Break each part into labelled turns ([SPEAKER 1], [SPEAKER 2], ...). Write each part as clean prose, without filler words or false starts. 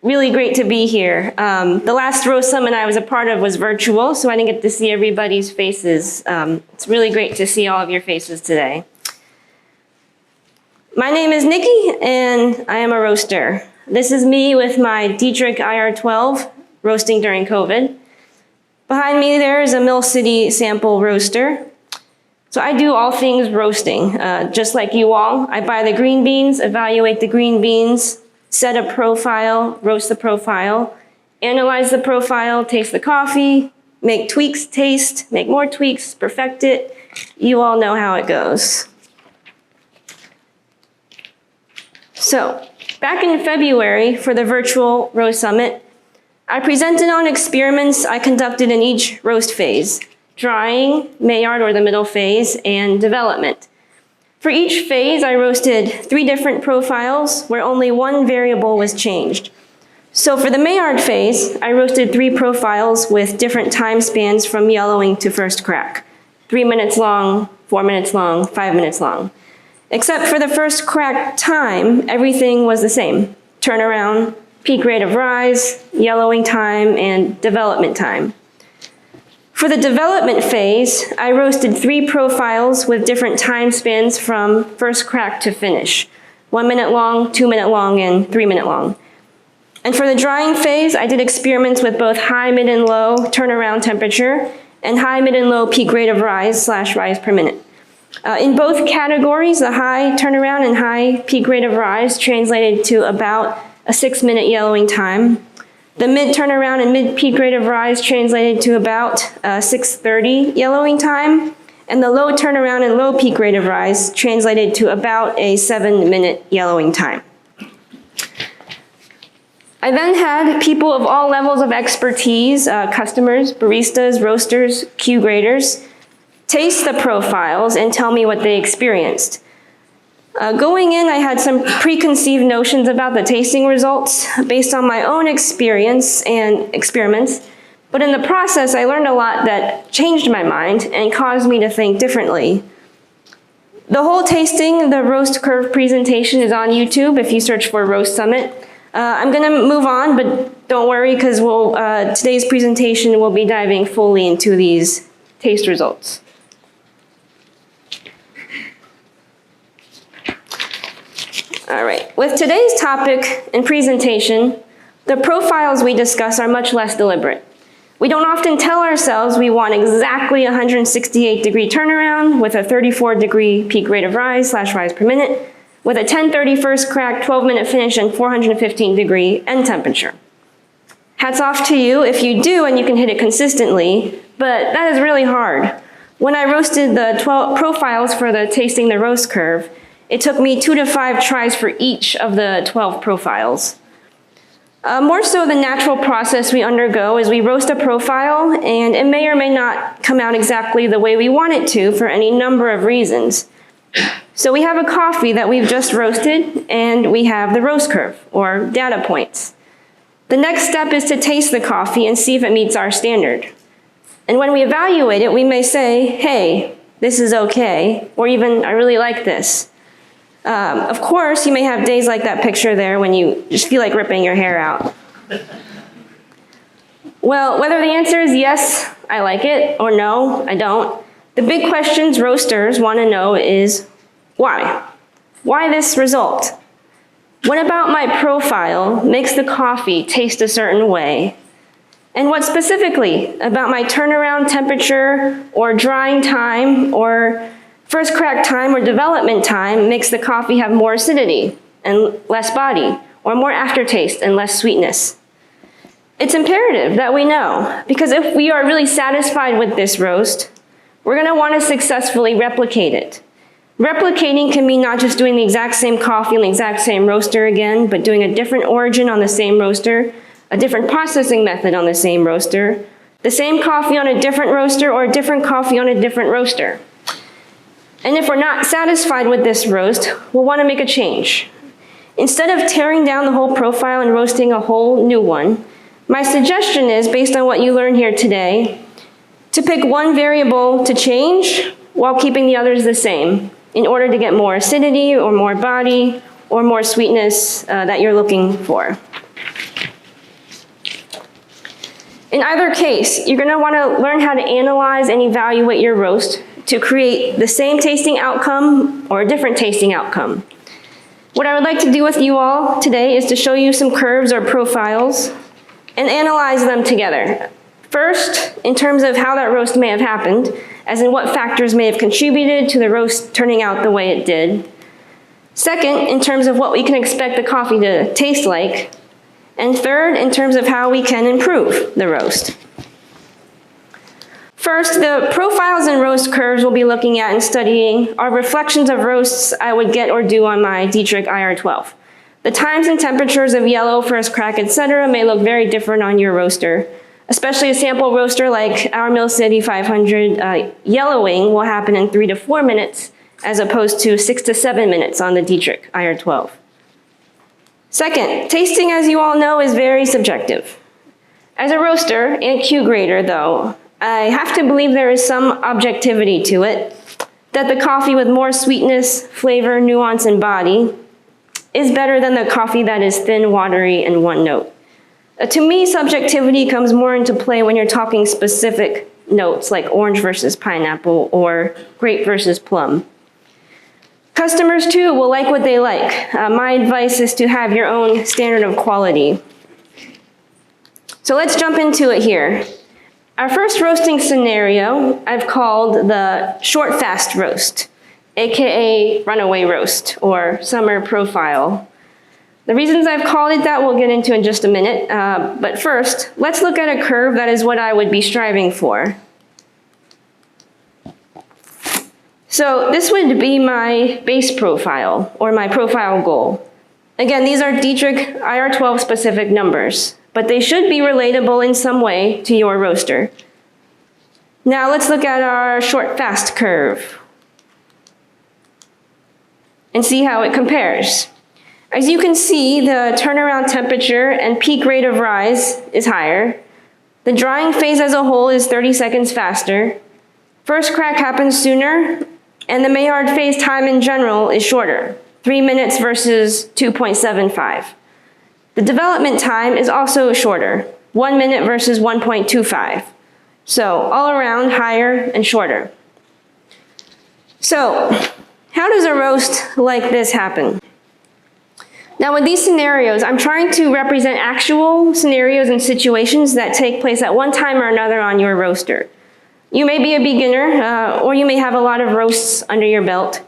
[SPEAKER 1] Really great to be here. The last roast summit I was a part of was virtual, so I didn't get to see everybody's faces. It's really great to see all of your faces today. My name is Nicki, and I am a roaster. This is me with my Dietrich IR12, roasting during COVID. Behind me there is a Mill City sample roaster. So I do all things roasting, just like you all. I buy the green beans, evaluate the green beans, set a profile, roast the profile, analyze the profile, taste the coffee, make tweaks, taste, make more tweaks, perfect it. You all know how it goes. So, back in February for the virtual roast summit, I presented on experiments I conducted in each roast phase: drying, Maillard or the middle phase, and development. For each phase, I roasted 3 different profiles where only one variable was changed. So for the Maillard phase, I roasted 3 profiles with different time spans from yellowing to first crack. 3 minutes long, 4 minutes long, 5 minutes long. Except for the first crack time, everything was the same: turnaround, peak rate of rise, yellowing time, and development time. For the development phase, I roasted 3 profiles with different time spans from first crack to finish: 1 minute long, 2 minute long, and 3 minute long. And for the drying phase, I did experiments with both high, mid, and low turnaround temperature and high, mid, and low peak rate of rise/rise per minute. In both categories, the high turnaround and high peak rate of rise translated to about a 6-minute yellowing time. The mid turnaround and mid peak rate of rise translated to about 6:30 yellowing time, and the low turnaround and low peak rate of rise translated to about a 7-minute yellowing time. I then had people of all levels of expertise, customers, baristas, roasters, Q graders, taste the profiles and tell me what they experienced. Going in, I had some preconceived notions about the tasting results based on my own experience and experiments, but in the process, I learned a lot that changed my mind and caused me to think differently. The whole tasting, the roast curve presentation is on YouTube if you search for Roast Summit. I'm gonna move on, but don't worry, because today's presentation will be diving fully into these taste results. All right, with today's topic and presentation, the profiles we discuss are much less deliberate. We don't often tell ourselves we want exactly 168-degree turnaround with a 34-degree peak rate of rise/rise per minute, with a 10:30 first crack, 12-minute finish, and 415-degree end temperature. Hats off to you if you do and you can hit it consistently, but that is really hard. When I roasted the 12 profiles for the Tasting the Roast curve, it took me 2 to 5 tries for each of the 12 profiles. More so the natural process we undergo is we roast a profile, and it may or may not come out exactly the way we want it to for any number of reasons. So we have a coffee that we've just roasted, and we have the roast curve, or data points. The next step is to taste the coffee and see if it meets our standard. And when we evaluate it, we may say, hey, this is okay, or even, I really like this. Of course, you may have days like that picture there when you just feel like ripping your hair out. Well, whether the answer is yes, I like it, or no, I don't, the big questions roasters want to know is why? Why this result? What about my profile makes the coffee taste a certain way? And what specifically about my turnaround temperature or drying time or first crack time or development time makes the coffee have more acidity and less body, or more aftertaste and less sweetness? It's imperative that we know, because if we are really satisfied with this roast, we're going to want to successfully replicate it. Replicating can mean not just doing the exact same coffee on the exact same roaster again, but doing a different origin on the same roaster, a different processing method on the same roaster, the same coffee on a different roaster, or a different coffee on a different roaster. And if we're not satisfied with this roast, we'll want to make a change. Instead of tearing down the whole profile and roasting a whole new one, my suggestion is, based on what you learned here today, to pick one variable to change while keeping the others the same in order to get more acidity or more body or more sweetness that you're looking for. In either case, you're gonna wanna learn how to analyze and evaluate your roast to create the same tasting outcome or a different tasting outcome. What I would like to do with you all today is to show you some curves or profiles and analyze them together. First, in terms of how that roast may have happened, as in what factors may have contributed to the roast turning out the way it did. Second, in terms of what we can expect the coffee to taste like. And third, in terms of how we can improve the roast. First, the profiles and roast curves we'll be looking at and studying are reflections of roasts I would get or do on my Dietrich IR12. The times and temperatures of yellow, first crack, etc. may look very different on your roaster. Especially a sample roaster like our Mill City 500, yellowing will happen in 3 to 4 minutes as opposed to 6 to 7 minutes on the Dietrich IR12. Second, tasting, as you all know, is very subjective. As a roaster and Q grader, though, I have to believe there is some objectivity to it, that the coffee with more sweetness, flavor, nuance, and body is better than the coffee that is thin, watery, and one note. To me, subjectivity comes more into play when you're talking specific notes like orange versus pineapple or grape versus plum. Customers too will like what they like. My advice is to have your own standard of quality. So let's jump into it here. Our first roasting scenario I've called the short fast roast, aka runaway roast or summer profile. The reasons I've called it that we'll get into in just a minute, but first, let's look at a curve that is what I would be striving for. So this would be my base profile, or my profile goal. Again, these are Dietrich IR12 specific numbers, but they should be relatable in some way to your roaster. Now let's look at our short fast curve and see how it compares. As you can see, the turnaround temperature and peak rate of rise is higher. The drying phase as a whole is 30 seconds faster. First crack happens sooner, and the Maillard phase time in general is shorter, 3 minutes versus 2.75. The development time is also shorter, 1 minute versus 1.25. So all around higher and shorter. So how does a roast like this happen? Now with these scenarios, I'm trying to represent actual scenarios and situations that take place at one time or another on your roaster. You may be a beginner, or you may have a lot of roasts under your belt.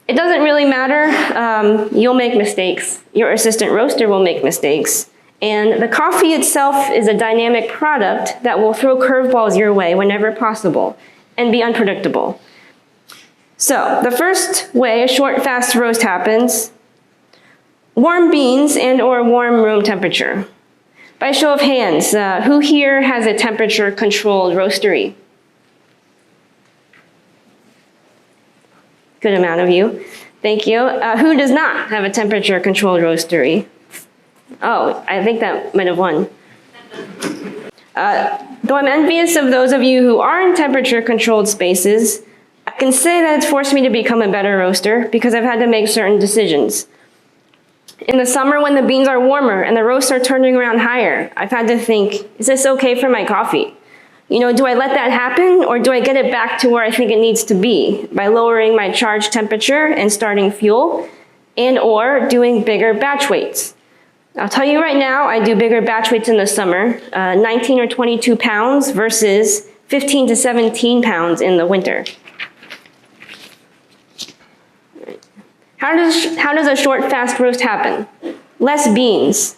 [SPEAKER 1] It doesn't really matter. You'll make mistakes. Your assistant roaster will make mistakes. And the coffee itself is a dynamic product that will throw curveballs your way whenever possible and be unpredictable. So the first way a short fast roast happens: warm beans and or warm room temperature. By show of hands, who here has a temperature controlled roastery? Good amount of you. Thank you. Who does not have a temperature controlled roastery? Oh, I think that might have won. Though I'm envious of those of you who are in temperature controlled spaces, I can say that it's forced me to become a better roaster because I've had to make certain decisions. In the summer when the beans are warmer and the roasts are turning around higher, I've had to think, is this okay for my coffee? You know, do I let that happen or do I get it back to where I think it needs to be by lowering my charge temperature and starting fuel and or doing bigger batch weights? I'll tell you right now, I do bigger batch weights in the summer, 19 or 22 pounds versus 15 to 17 pounds in the winter. How does a short fast roast happen? Less beans.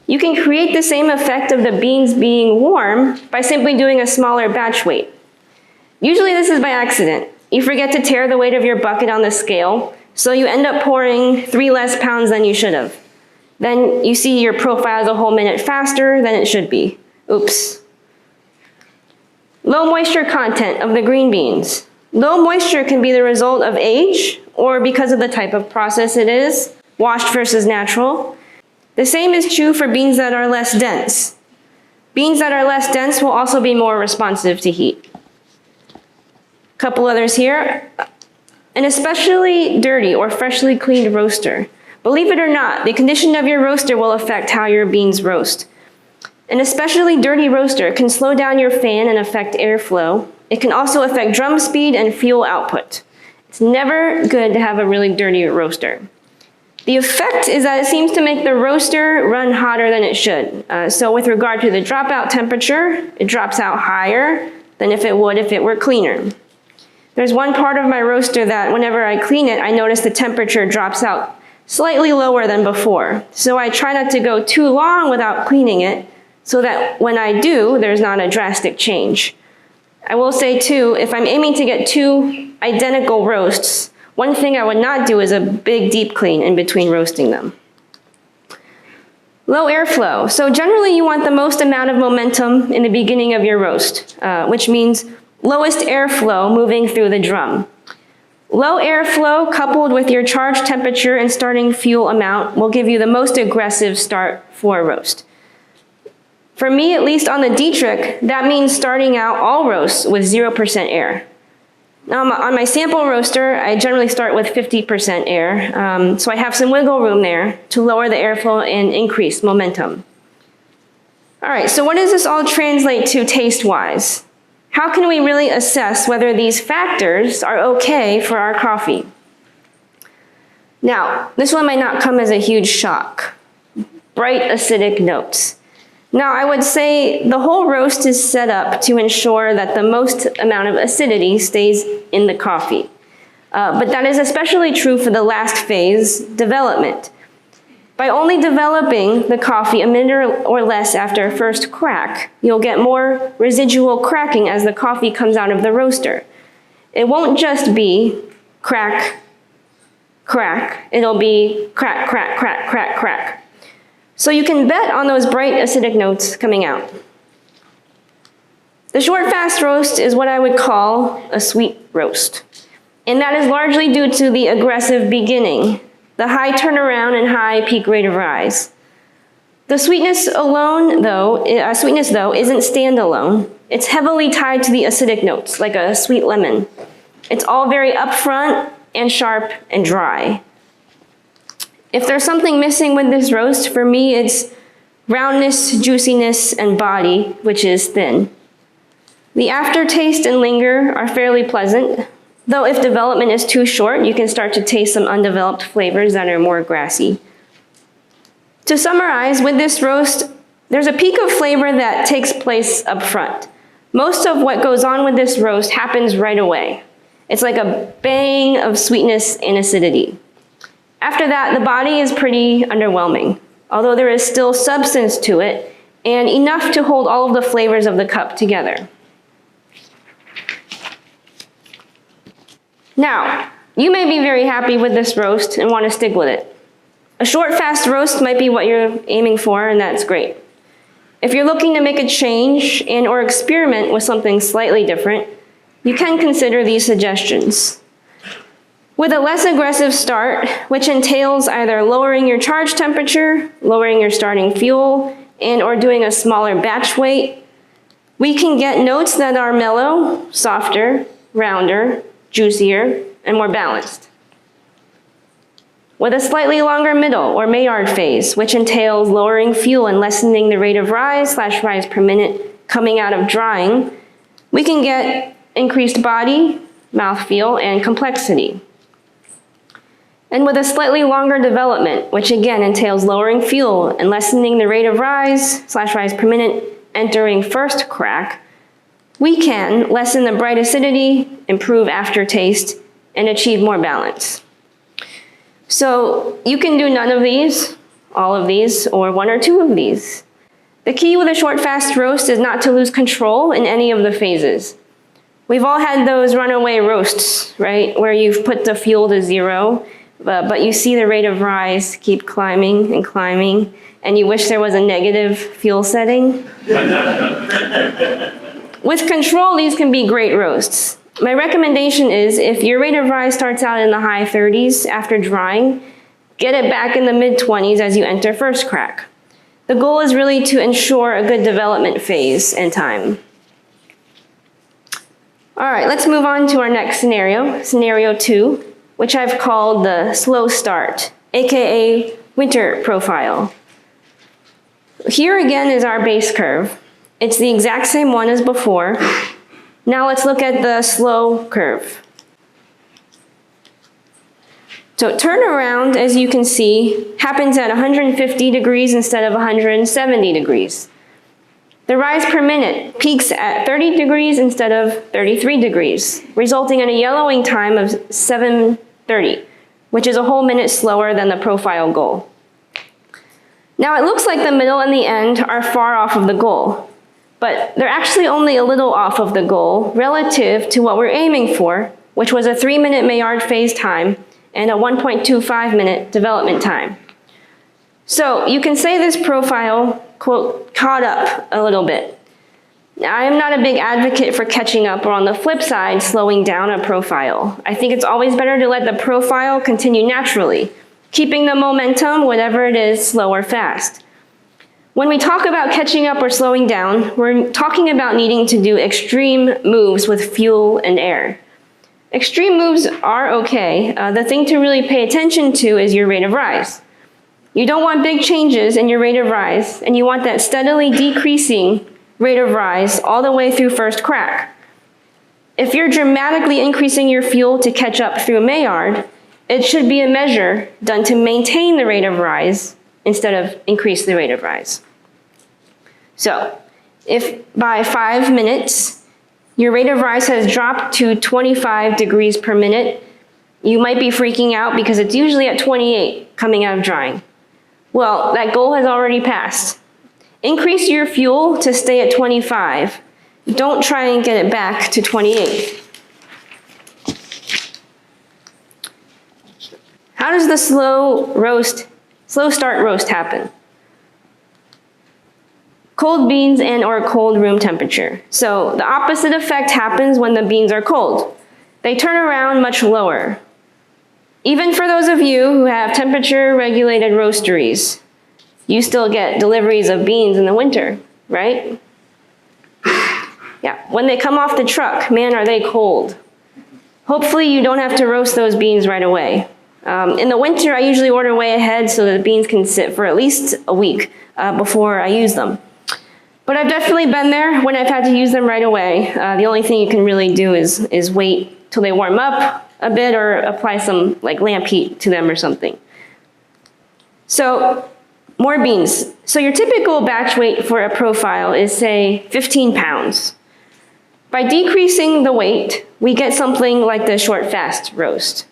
[SPEAKER 1] You can create the same effect of the beans being warm by simply doing a smaller batch weight. Usually this is by accident. You forget to tare the weight of your bucket on the scale, so you end up pouring 3 less pounds than you should have. Then you see your profile is a whole minute faster than it should be. Oops. Low moisture content of the green beans. Low moisture can be the result of age or because of the type of process it is, washed versus natural. The same is true for beans that are less dense. Beans that are less dense will also be more responsive to heat. Couple others here. An especially dirty or freshly cleaned roaster. Believe it or not, the condition of your roaster will affect how your beans roast. An especially dirty roaster can slow down your fan and affect airflow. It can also affect drum speed and fuel output. It's never good to have a really dirty roaster. The effect is that it seems to make the roaster run hotter than it should. So with regard to the dropout temperature, it drops out higher than if it would if it were cleaner. There's one part of my roaster that whenever I clean it, I notice the temperature drops out slightly lower than before. So I try not to go too long without cleaning it so that when I do, there's not a drastic change. I will say too, if I'm aiming to get two identical roasts, one thing I would not do is a big deep clean in between roasting them. Low airflow. So generally you want the most amount of momentum in the beginning of your roast, which means lowest airflow moving through the drum. Low airflow coupled with your charge temperature and starting fuel amount will give you the most aggressive start for a roast. For me, at least on the Dietrich, that means starting out all roasts with 0% air. Now on my sample roaster, I generally start with 50% air, so I have some wiggle room there to lower the airflow and increase momentum. All right, so what does this all translate to taste-wise? How can we really assess whether these factors are okay for our coffee? Now, this one might not come as a huge shock. Bright acidic notes. Now, I would say the whole roast is set up to ensure that the most amount of acidity stays in the coffee. But that is especially true for the last phase, development. By only developing the coffee a minute or less after first crack, you'll get more residual cracking as the coffee comes out of the roaster. It won't just be crack, crack. It'll be crack, crack, crack, crack, crack. So you can bet on those bright acidic notes coming out. The short fast roast is what I would call a sweet roast. And that is largely due to the aggressive beginning, the high turnaround and high peak rate of rise. The sweetness alone, though, isn't standalone. It's heavily tied to the acidic notes, like a sweet lemon. It's all very upfront and sharp and dry. If there's something missing with this roast, for me, it's roundness, juiciness, and body, which is thin. The aftertaste and linger are fairly pleasant, though if development is too short, you can start to taste some undeveloped flavors that are more grassy. To summarize, with this roast, there's a peak of flavor that takes place up front. Most of what goes on with this roast happens right away. It's like a bang of sweetness and acidity. After that, the body is pretty underwhelming, although there is still substance to it and enough to hold all of the flavors of the cup together. Now, you may be very happy with this roast and want to stick with it. A short, fast roast might be what you're aiming for, and that's great. If you're looking to make a change and or experiment with something slightly different, you can consider these suggestions. With a less aggressive start, which entails either lowering your charge temperature, lowering your starting fuel, and or doing a smaller batch weight, we can get notes that are mellow, softer, rounder, juicier, and more balanced. With a slightly longer middle or Maillard phase, which entails lowering fuel and lessening the rate of rise per minute coming out of drying, we can get increased body, mouthfeel, and complexity. And with a slightly longer development, which again entails lowering fuel and lessening the rate of rise per minute entering first crack, we can lessen the bright acidity, improve aftertaste, and achieve more balance. So you can do none of these, all of these, or one or two of these. The key with a short fast roast is not to lose control in any of the phases. We've all had those runaway roasts, right, where you've put the fuel to 0, but you see the rate of rise keep climbing and climbing, and you wish there was a negative fuel setting. With control, these can be great roasts. My recommendation is if your rate of rise starts out in the high 30s after drying, get it back in the mid-20s as you enter first crack. The goal is really to ensure a good development phase and time. All right, let's move on to our next scenario, scenario 2, which I've called the slow start, aka winter profile. Here again is our base curve. It's the exact same one as before. Now let's look at the slow curve. So turnaround, as you can see, happens at 150 degrees instead of 170 degrees. The rise per minute peaks at 30 degrees instead of 33 degrees, resulting in a yellowing time of 7:30, which is a whole minute slower than the profile goal. Now it looks like the middle and the end are far off of the goal, but they're actually only a little off of the goal relative to what we're aiming for, which was a 3-minute Maillard phase time and a 1.25 minute development time. So you can say this profile, quote, caught up a little bit. Now, I am not a big advocate for catching up or on the flip side, slowing down a profile. I think it's always better to let the profile continue naturally, keeping the momentum, whatever it is, slow or fast. When we talk about catching up or slowing down, we're talking about needing to do extreme moves with fuel and air. Extreme moves are okay. The thing to really pay attention to is your rate of rise. You don't want big changes in your rate of rise, and you want that steadily decreasing rate of rise all the way through first crack. If you're dramatically increasing your fuel to catch up through Maillard, it should be a measure done to maintain the rate of rise instead of increase the rate of rise. So, if by 5 minutes, your rate of rise has dropped to 25 degrees per minute, you might be freaking out because it's usually at 28 coming out of drying. Well, that goal has already passed. Increase your fuel to stay at 25. Don't try and get it back to 28. How does the slow start roast happen? Cold beans and or cold room temperature. So the opposite effect happens when the beans are cold. They turn around much lower. Even for those of you who have temperature regulated roasteries, you still get deliveries of beans in the winter, right? Yeah, when they come off the truck, man, are they cold. Hopefully you don't have to roast those beans right away. In the winter, I usually order way ahead so that the beans can sit for at least a week before I use them. But I've definitely been there when I've had to use them right away. The only thing you can really do is wait till they warm up a bit or apply some like lamp heat to them or something. So more beans. So your typical batch weight for a profile is, say, 15 pounds. By decreasing the weight, we get something like the short fast roast.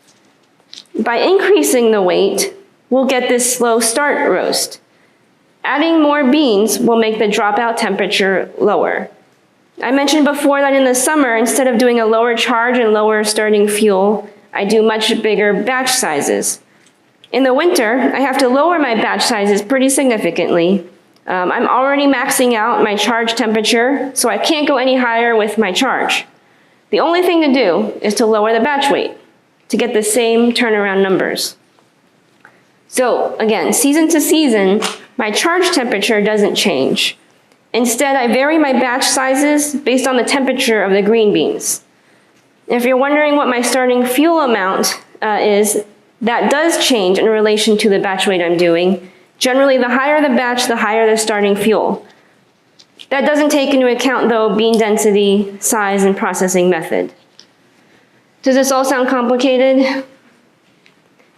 [SPEAKER 1] By increasing the weight, we'll get this slow start roast. Adding more beans will make the dropout temperature lower. I mentioned before that in the summer, instead of doing a lower charge and lower starting fuel, I do much bigger batch sizes. In the winter, I have to lower my batch sizes pretty significantly. I'm already maxing out my charge temperature, so I can't go any higher with my charge. The only thing to do is to lower the batch weight to get the same turnaround numbers. So again, season to season, my charge temperature doesn't change. Instead, I vary my batch sizes based on the temperature of the green beans. If you're wondering what my starting fuel amount is, that does change in relation to the batch weight I'm doing. Generally, the higher the batch, the higher the starting fuel. That doesn't take into account, though, bean density, size, and processing method. Does this all sound complicated?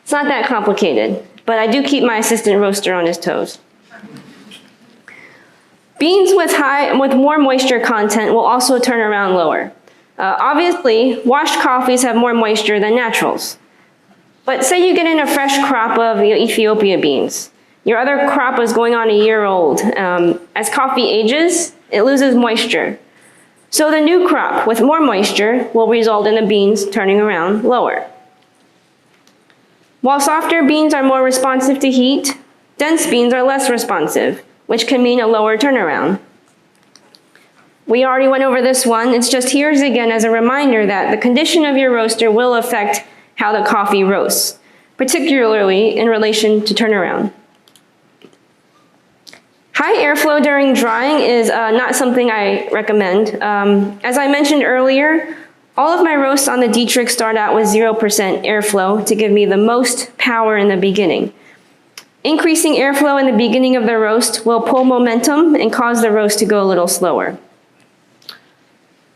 [SPEAKER 1] It's not that complicated, but I do keep my assistant roaster on his toes. Beans with more moisture content will also turn around lower. Obviously, washed coffees have more moisture than naturals. But say you get in a fresh crop of Ethiopia beans. Your other crop is going on a year old. As coffee ages, it loses moisture. So the new crop with more moisture will result in the beans turning around lower. While softer beans are more responsive to heat, dense beans are less responsive, which can mean a lower turnaround. We already went over this one. It's just here's again as a reminder that the condition of your roaster will affect how the coffee roasts, particularly in relation to turnaround. High airflow during drying is not something I recommend. As I mentioned earlier, all of my roasts on the Dietrich start out with 0% airflow to give me the most power in the beginning. Increasing airflow in the beginning of the roast will pull momentum and cause the roast to go a little slower.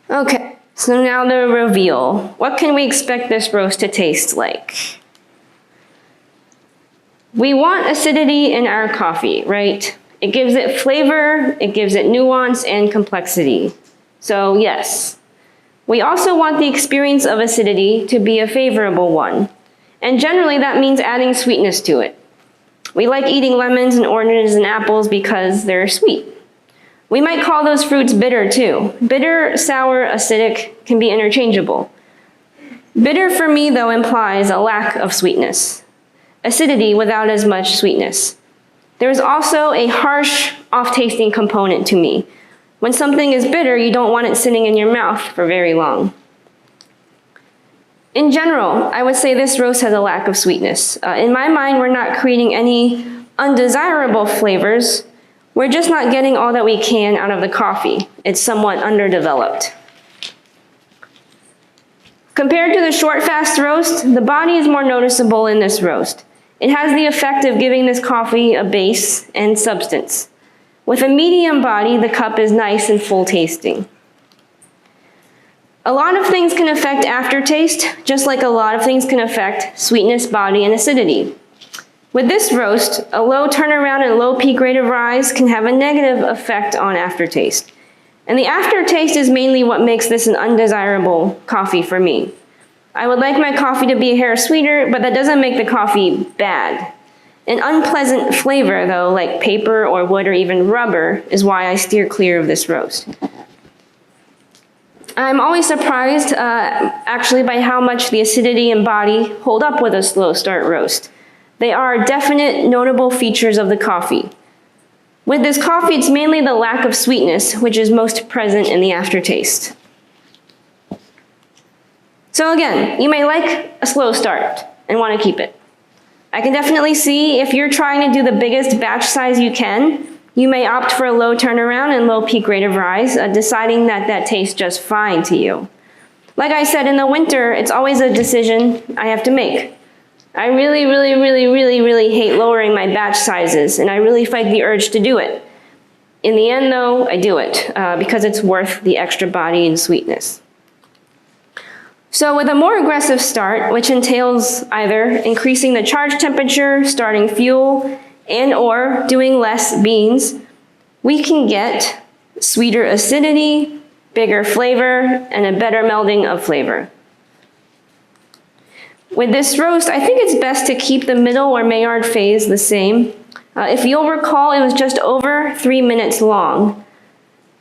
[SPEAKER 1] Okay, so now the reveal. What can we expect this roast to taste like? We want acidity in our coffee, right? It gives it flavor, it gives it nuance and complexity. So yes. We also want the experience of acidity to be a favorable one. And generally that means adding sweetness to it. We like eating lemons and oranges and apples because they're sweet. We might call those fruits bitter too. Bitter, sour, acidic can be interchangeable. Bitter for me though implies a lack of sweetness. Acidity without as much sweetness. There's also a harsh, off-tasting component to me. When something is bitter, you don't want it sitting in your mouth for very long. In general, I would say this roast has a lack of sweetness. In my mind, we're not creating any undesirable flavors. We're just not getting all that we can out of the coffee. It's somewhat underdeveloped. Compared to the short, fast roast, the body is more noticeable in this roast. It has the effect of giving this coffee a base and substance. With a medium body, the cup is nice and full tasting. A lot of things can affect aftertaste, just like a lot of things can affect sweetness, body, and acidity. With this roast, a low turnaround and low peak rate of rise can have a negative effect on aftertaste. And the aftertaste is mainly what makes this an undesirable coffee for me. I would like my coffee to be a hair sweeter, but that doesn't make the coffee bad. An unpleasant flavor, though, like paper or wood or even rubber, is why I steer clear of this roast. I'm always surprised, actually, by how much the acidity and body hold up with a slow start roast. They are definite, notable features of the coffee. With this coffee, it's mainly the lack of sweetness, which is most present in the aftertaste. So again, you may like a slow start and want to keep it. I can definitely see if you're trying to do the biggest batch size you can, you may opt for a low turnaround and low peak rate of rise, deciding that that tastes just fine to you. Like I said, in the winter, it's always a decision I have to make. I really hate lowering my batch sizes, and I really fight the urge to do it. In the end, though, I do it because it's worth the extra body and sweetness. So with a more aggressive start, which entails either increasing the charge temperature, starting fuel, and or doing less beans, we can get sweeter acidity, bigger flavor, and a better melding of flavor. With this roast, I think it's best to keep the middle or Maillard phase the same. If you'll recall, it was just over 3 minutes long.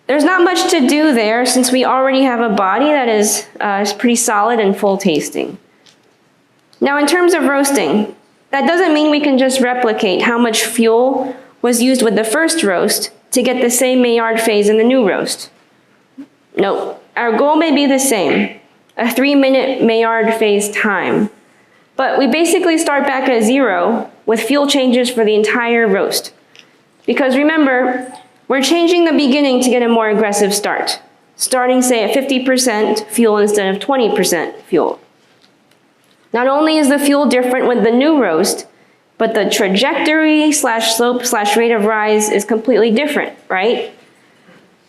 [SPEAKER 1] There's not much to do there since we already have a body that is pretty solid and full tasting. Now in terms of roasting, that doesn't mean we can just replicate how much fuel was used with the first roast to get the same Maillard phase in the new roast. No, our goal may be the same, a 3-minute Maillard phase time. But we basically start back at 0 with fuel changes for the entire roast. Because remember, we're changing the beginning to get a more aggressive start, starting say at 50% fuel instead of 20% fuel. Not only is the fuel different with the new roast, but the trajectory / slope / rate of rise is completely different, right?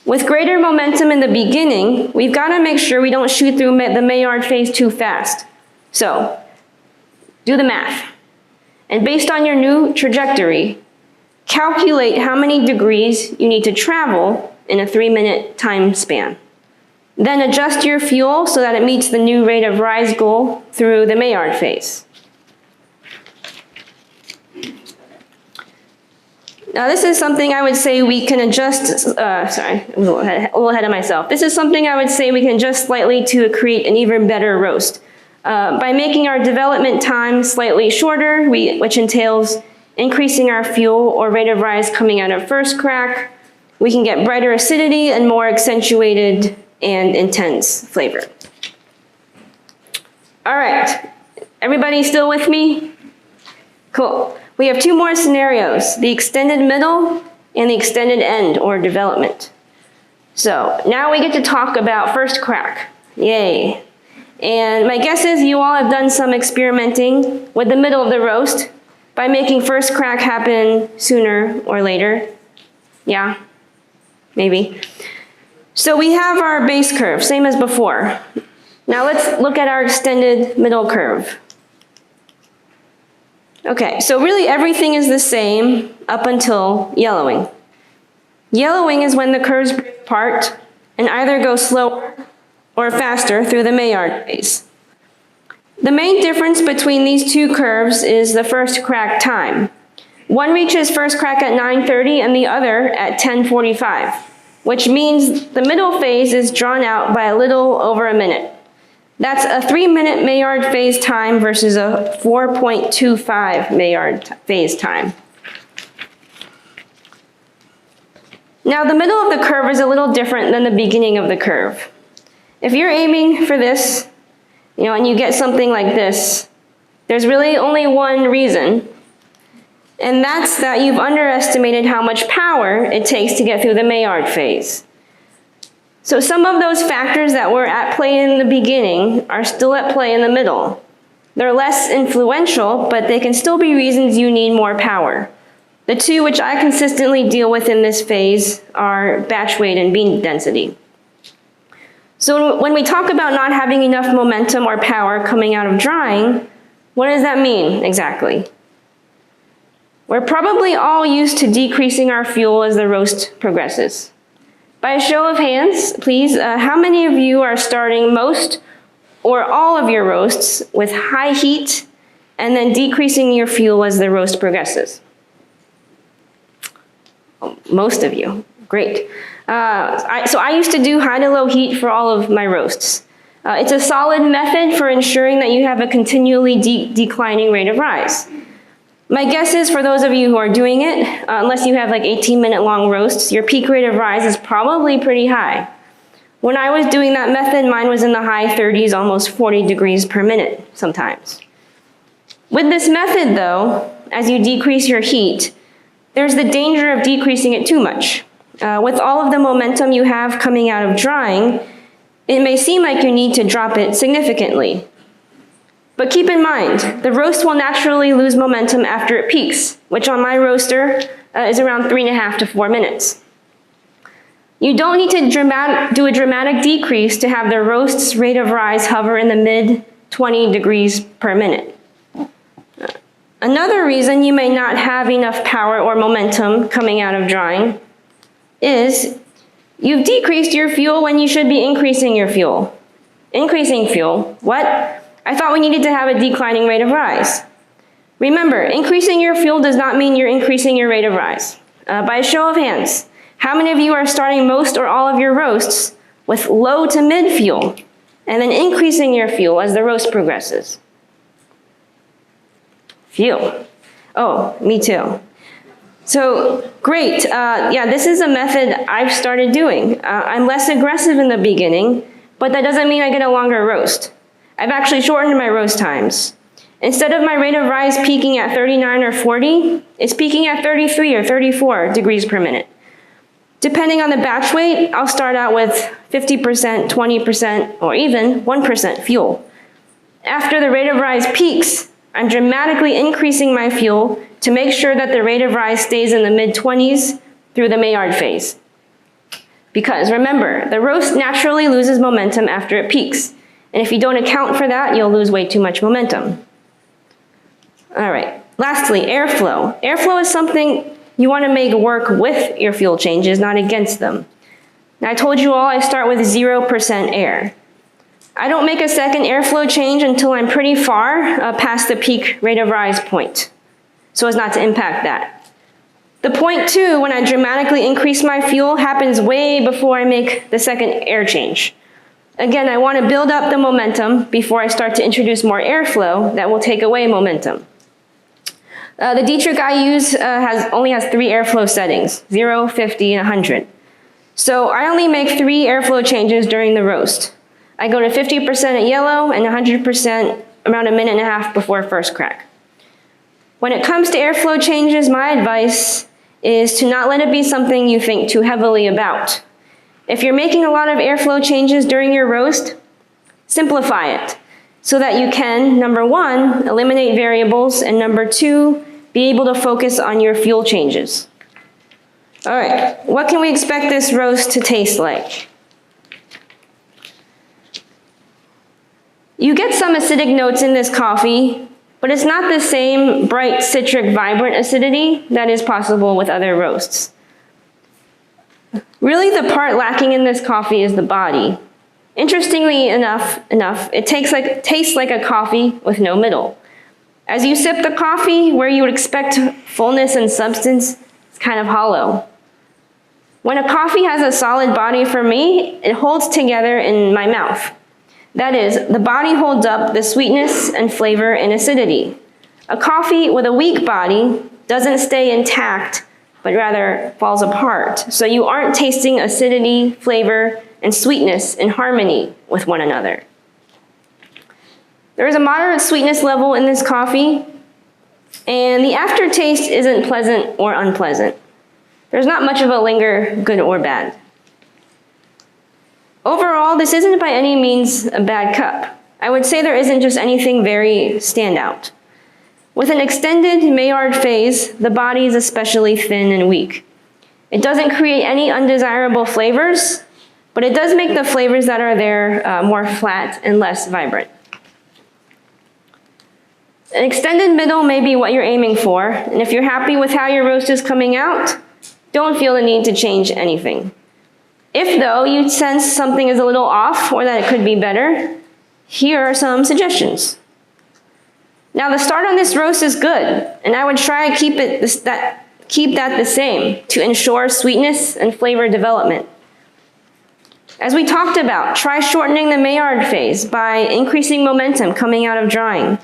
[SPEAKER 1] With greater momentum in the beginning, we've got to make sure we don't shoot through the Maillard phase too fast. So, do the math. And based on your new trajectory, calculate how many degrees you need to travel in a 3-minute time span. Then adjust your fuel so that it meets the new rate of rise goal through the Maillard phase. Now this is something I would say we can adjust, sorry, I was a little ahead of myself. This is something I would say we can adjust slightly to create an even better roast. By making our development time slightly shorter, which entails increasing our fuel or rate of rise coming out of first crack, we can get brighter acidity and more accentuated and intense flavor. All right, everybody still with me? Cool. We have 2 more scenarios, the extended middle and the extended end or development. So now we get to talk about first crack. Yay. And my guess is you all have done some experimenting with the middle of the roast by making first crack happen sooner or later. Yeah, maybe. So we have our base curve, same as before. Now let's look at our extended middle curve. Okay, so really everything is the same up until yellowing. Yellowing is when the curves break apart and either go slower or faster through the Maillard phase. The main difference between these two curves is the first crack time. One reaches first crack at 9:30 and the other at 10:45, which means the middle phase is drawn out by a little over a minute. That's a 3-minute Maillard phase time versus a 4.25 Maillard phase time. Now the middle of the curve is a little different than the beginning of the curve. If you're aiming for this, and you get something like this, there's really only one reason, and that's that you've underestimated how much power it takes to get through the Maillard phase. So some of those factors that were at play in the beginning are still at play in the middle. They're less influential, but they can still be reasons you need more power. The two which I consistently deal with in this phase are batch weight and beam density. So when we talk about not having enough momentum or power coming out of drying, what does that mean exactly? We're probably all used to decreasing our fuel as the roast progresses. By a show of hands, please, how many of you are starting most or all of your roasts with high heat and then decreasing your fuel as the roast progresses? Most of you, great. So I used to do high to low heat for all of my roasts. It's a solid method for ensuring that you have a continually declining rate of rise. My guess is for those of you who are doing it, unless you have like 18-minute long roasts, your peak rate of rise is probably pretty high. When I was doing that method, mine was in the high 30s, almost 40 degrees per minute sometimes. With this method though, as you decrease your heat, there's the danger of decreasing it too much. With all of the momentum you have coming out of drying, it may seem like you need to drop it significantly. But keep in mind, the roast will naturally lose momentum after it peaks, which on my roaster is around 3.5 to 4 minutes. You don't need to do a dramatic decrease to have the roast's rate of rise hover in the mid 20 degrees per minute. Another reason you may not have enough power or momentum coming out of drying is you've decreased your fuel when you should be increasing your fuel. Increasing fuel, what? I thought we needed to have a declining rate of rise. Remember, increasing your fuel does not mean you're increasing your rate of rise. By a show of hands, how many of you are starting most or all of your roasts with low to mid fuel and then increasing your fuel as the roast progresses? Fuel. Oh, me too. So great. Yeah, this is a method I've started doing. I'm less aggressive in the beginning, but that doesn't mean I get a longer roast. I've actually shortened my roast times. Instead of my rate of rise peaking at 39 or 40, it's peaking at 33 or 34 degrees per minute. Depending on the batch weight, I'll start out with 50%, 20%, or even 1% fuel. After the rate of rise peaks, I'm dramatically increasing my fuel to make sure that the rate of rise stays in the mid-20s through the Maillard phase. Because remember, the roast naturally loses momentum after it peaks. And if you don't account for that, you'll lose way too much momentum. All right, lastly, airflow. Airflow is something you want to make work with your fuel changes, not against them. Now, I told you all I start with 0% air. I don't make a second airflow change until I'm pretty far past the peak rate of rise point, so as not to impact that. The point two, when I dramatically increase my fuel, happens way before I make the second air change. Again, I want to build up the momentum before I start to introduce more airflow that will take away momentum. The Dietrich I use only has 3 airflow settings, 0, 50, and 100. So I only make 3 airflow changes during the roast. I go to 50% at yellow and 100% around a minute and a half before first crack. When it comes to airflow changes, my advice is to not let it be something you think too heavily about. If you're making a lot of airflow changes during your roast, simplify it so that you can, number 1, eliminate variables, and number 2, be able to focus on your fuel changes. All right, what can we expect this roast to taste like? You get some acidic notes in this coffee, but it's not the same bright, citric, vibrant acidity that is possible with other roasts. Really, the part lacking in this coffee is the body. Interestingly enough, it tastes like a coffee with no middle. As you sip the coffee, where you would expect fullness and substance, it's kind of hollow. When a coffee has a solid body for me, it holds together in my mouth. That is, the body holds up the sweetness and flavor and acidity. A coffee with a weak body doesn't stay intact, but rather falls apart. So you aren't tasting acidity, flavor, and sweetness in harmony with one another. There is a moderate sweetness level in this coffee, and the aftertaste isn't pleasant or unpleasant. There's not much of a linger, good or bad. Overall, this isn't by any means a bad cup. I would say there isn't just anything very standout. With an extended Maillard phase, the body is especially thin and weak. It doesn't create any undesirable flavors, but it does make the flavors that are there more flat and less vibrant. An extended middle may be what you're aiming for, and if you're happy with how your roast is coming out, don't feel the need to change anything. If, though, you sense something is a little off or that it could be better, here are some suggestions. Now, the start on this roast is good, and I would try to keep that the same to ensure sweetness and flavor development. As we talked about, try shortening the Maillard phase by increasing momentum coming out of drying.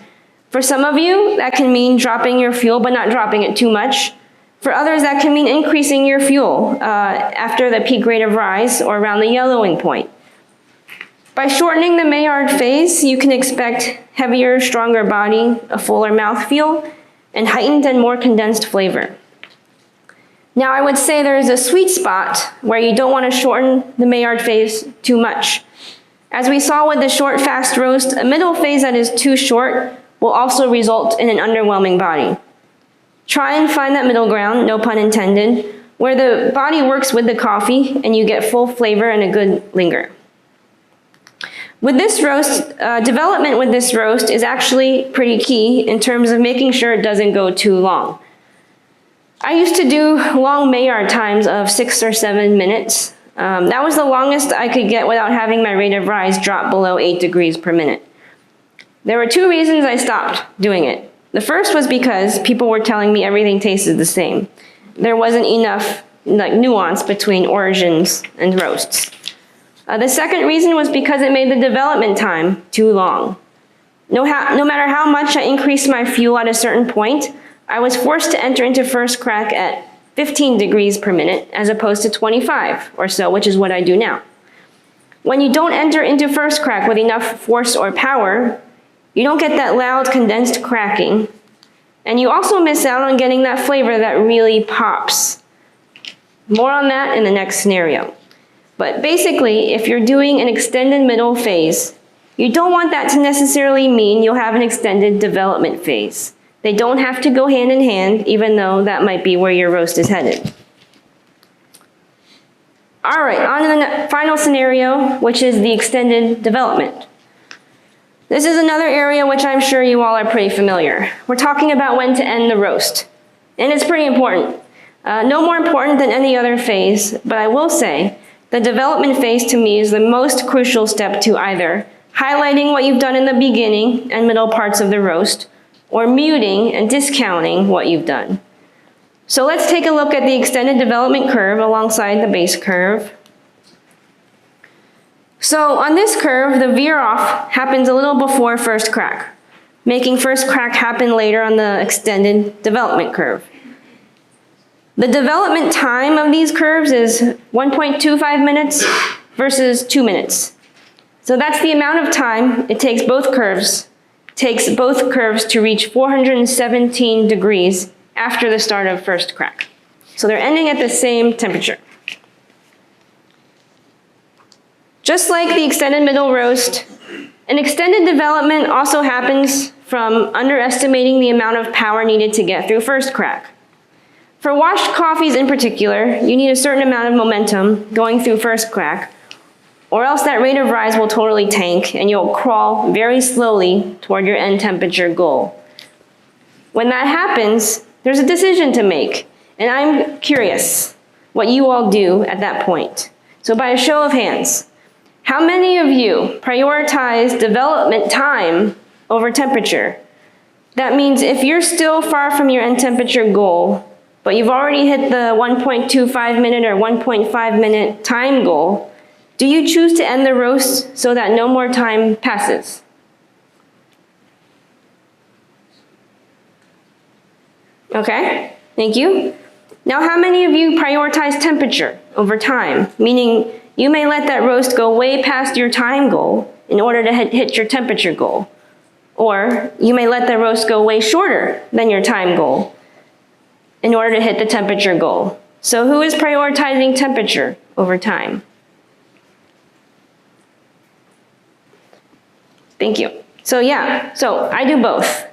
[SPEAKER 1] For some of you, that can mean dropping your fuel but not dropping it too much. For others, that can mean increasing your fuel after the peak rate of rise or around the yellowing point. By shortening the Maillard phase, you can expect heavier, stronger body, a fuller mouthfeel, and heightened and more condensed flavor. Now, I would say there is a sweet spot where you don't want to shorten the Maillard phase too much. As we saw with the short, fast roast, a middle phase that is too short will also result in an underwhelming body. Try and find that middle ground, no pun intended, where the body works with the coffee and you get full flavor and a good linger. With this roast, development with this roast is actually pretty key in terms of making sure it doesn't go too long. I used to do long Maillard times of 6 or 7 minutes. That was the longest I could get without having my rate of rise drop below 8 degrees per minute. There were 2 reasons I stopped doing it. The first was because people were telling me everything tasted the same. There wasn't enough nuance between origins and roasts. The second reason was because it made the development time too long. No matter how much I increased my fuel at a certain point, I was forced to enter into first crack at 15 degrees per minute as opposed to 25 or so, which is what I do now. When you don't enter into first crack with enough force or power, you don't get that loud condensed cracking, and you also miss out on getting that flavor that really pops. More on that in the next scenario. But basically, if you're doing an extended middle phase, you don't want that to necessarily mean you'll have an extended development phase. They don't have to go hand in hand, even though that might be where your roast is headed. All right, on to the final scenario, which is the extended development. This is another area which I'm sure you all are pretty familiar. We're talking about when to end the roast, and it's pretty important. No more important than any other phase, but I will say the development phase to me is the most crucial step to either highlighting what you've done in the beginning and middle parts of the roast, or muting and discounting what you've done. So let's take a look at the extended development curve alongside the base curve. So on this curve, the veer off happens a little before first crack, making first crack happen later on the extended development curve. The development time of these curves is 1.25 minutes versus 2 minutes. So that's the amount of time it takes both curves to reach 417 degrees after the start of first crack. So they're ending at the same temperature. Just like the extended middle roast, an extended development also happens from underestimating the amount of power needed to get through first crack. For washed coffees in particular, you need a certain amount of momentum going through first crack, or else that rate of rise will totally tank and you'll crawl very slowly toward your end temperature goal. When that happens, there's a decision to make, and I'm curious what you all do at that point. So by a show of hands, how many of you prioritize development time over temperature? That means if you're still far from your end temperature goal, but you've already hit the 1.25 minute or 1.5 minute time goal, do you choose to end the roast so that no more time passes? Okay, thank you. Now, how many of you prioritize temperature over time? Meaning, you may let that roast go way past your time goal in order to hit your temperature goal. Or you may let the roast go way shorter than your time goal in order to hit the temperature goal. So who is prioritizing temperature over time? Thank you. So I do both.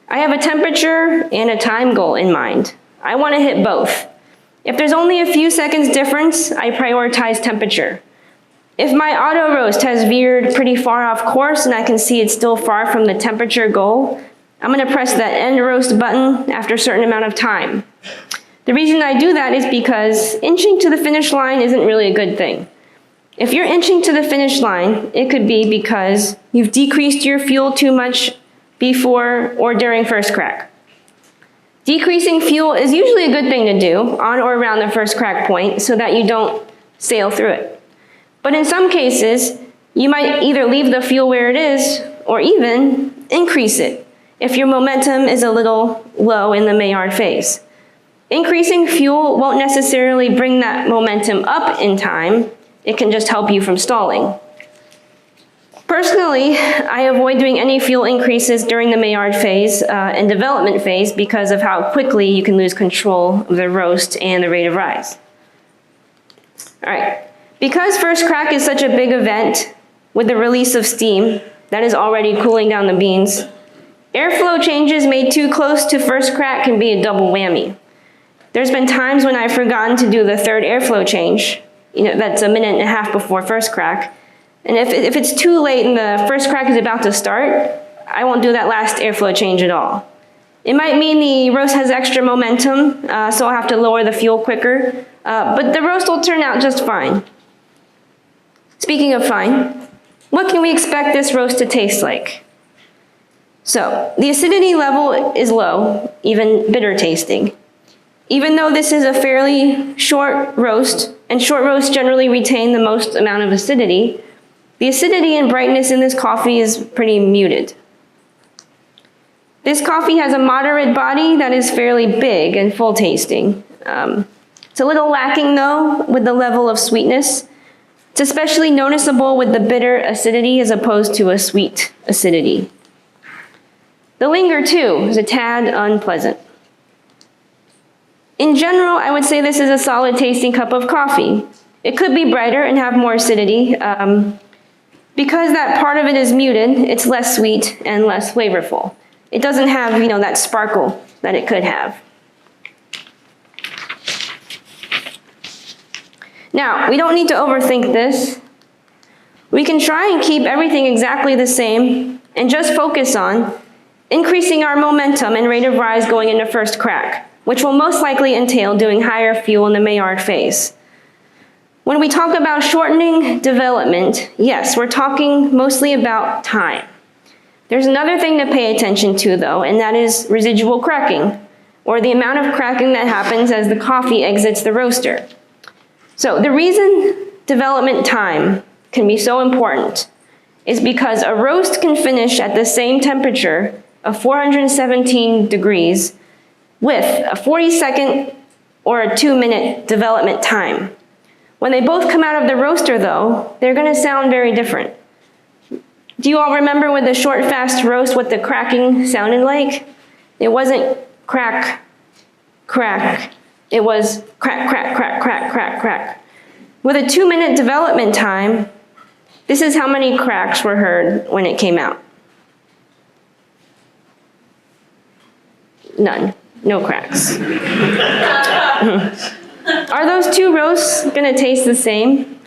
[SPEAKER 1] I have a temperature and a time goal in mind. I want to hit both. If there's only a few seconds difference, I prioritize temperature. If my auto roast has veered pretty far off course and I can see it's still far from the temperature goal, I'm going to press that end roast button after a certain amount of time. The reason I do that is because inching to the finish line isn't really a good thing. If you're inching to the finish line, it could be because you've decreased your fuel too much before or during first crack. Decreasing fuel is usually a good thing to do on or around the first crack point so that you don't sail through it. But in some cases, you might either leave the fuel where it is or even increase it if your momentum is a little low in the Maillard phase. Increasing fuel won't necessarily bring that momentum up in time. It can just help you from stalling. Personally, I avoid doing any fuel increases during the Maillard phase and development phase because of how quickly you can lose control of the roast and the rate of rise. All right, because first crack is such a big event with the release of steam that is already cooling down the beans, airflow changes made too close to first crack can be a double whammy. There's been times when I've forgotten to do the third airflow change, that's a minute and a half before first crack. And if it's too late and the first crack is about to start, I won't do that last airflow change at all. It might mean the roast has extra momentum, so I'll have to lower the fuel quicker, but the roast will turn out just fine. Speaking of fine, what can we expect this roast to taste like? So, the acidity level is low, even bitter tasting. Even though this is a fairly short roast, and short roasts generally retain the most amount of acidity, the acidity and brightness in this coffee is pretty muted. This coffee has a moderate body that is fairly big and full tasting. It's a little lacking though with the level of sweetness. It's especially noticeable with the bitter acidity as opposed to a sweet acidity. The linger too is a tad unpleasant. In general, I would say this is a solid tasting cup of coffee. It could be brighter and have more acidity. Because that part of it is muted, it's less sweet and less flavorful. It doesn't have, that sparkle that it could have. Now, we don't need to overthink this. We can try and keep everything exactly the same and just focus on increasing our momentum and rate of rise going into first crack, which will most likely entail doing higher fuel in the Maillard phase. When we talk about shortening development, yes, we're talking mostly about time. There's another thing to pay attention to though, and that is residual cracking, or the amount of cracking that happens as the coffee exits the roaster. So the reason development time can be so important is because a roast can finish at the same temperature of 417 degrees with a 40-second or a 2-minute development time. When they both come out of the roaster though, they're going to sound very different. Do you all remember with the short fast roast what the cracking sounded like? It wasn't crack, crack. It was crack, crack, crack, crack, crack, crack. With a 2-minute development time, this is how many cracks were heard when it came out. None. No cracks. Are those two roasts going to taste the same,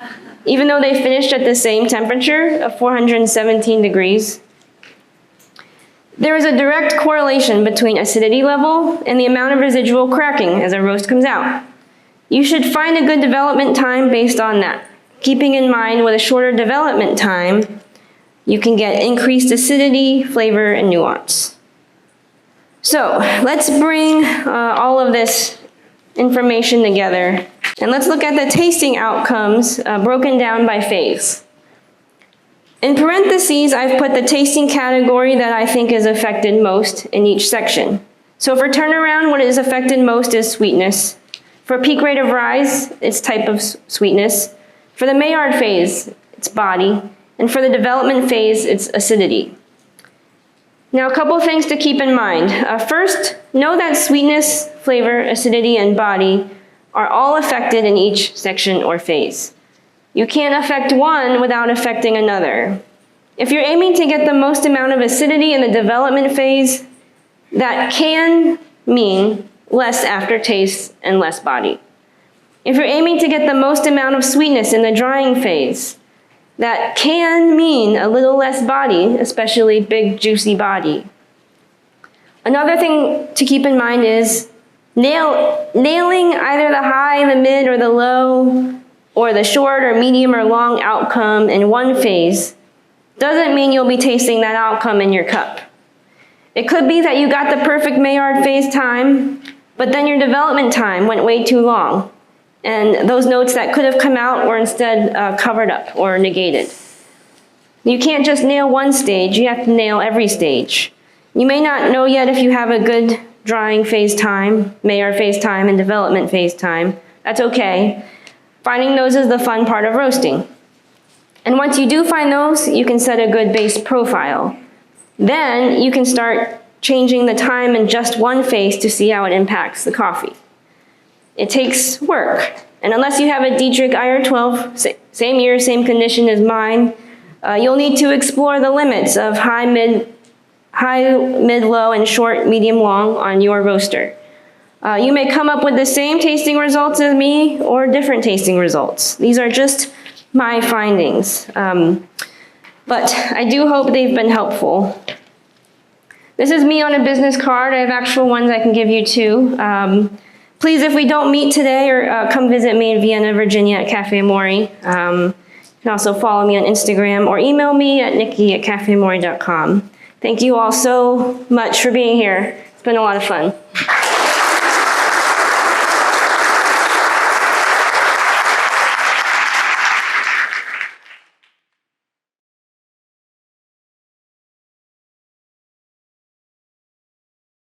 [SPEAKER 1] even though they finished at the same temperature of 417 degrees? There is a direct correlation between acidity level and the amount of residual cracking as a roast comes out. You should find a good development time based on that, keeping in mind with a shorter development time, you can get increased acidity, flavor, and nuance. So let's bring all of this information together, and let's look at the tasting outcomes broken down by phase. In parentheses, I've put the tasting category that I think is affected most in each section. So for turnaround, what is affected most is sweetness. For peak rate of rise, it's type of sweetness. For the Maillard phase, it's body. And for the development phase, it's acidity. Now, a couple things to keep in mind. First, know that sweetness, flavor, acidity, and body are all affected in each section or phase. You can't affect one without affecting another. If you're aiming to get the most amount of acidity in the development phase, that can mean less aftertaste and less body. If you're aiming to get the most amount of sweetness in the drying phase, that can mean a little less body, especially big, juicy body. Another thing to keep in mind is nailing either the high, the mid, or the low, or the short or medium or long outcome in one phase doesn't mean you'll be tasting that outcome in your cup. It could be that you got the perfect Maillard phase time, but then your development time went way too long, and those notes that could have come out were instead covered up or negated. You can't just nail one stage, you have to nail every stage. You may not know yet if you have a good drying phase time, Maillard phase time, and development phase time. That's okay. Finding those is the fun part of roasting. And once you do find those, you can set a good base profile. Then you can start changing the time in just one phase to see how it impacts the coffee. It takes work. And unless you have a Dietrich IR12, same year, same condition as mine, you'll need to explore the limits of high, mid, low, and short, medium, long on your roaster. You may come up with the same tasting results as me or different tasting results. These are just my findings, but I do hope they've been helpful. This is me on a business card. I have actual ones I can give you too. Please, if we don't meet today, or come visit me in Vienna, Virginia at Cafe Amouri. You can also follow me on Instagram or email me at Nicki@cafeamouri.com. Thank you all so much for being here. It's been a lot of fun.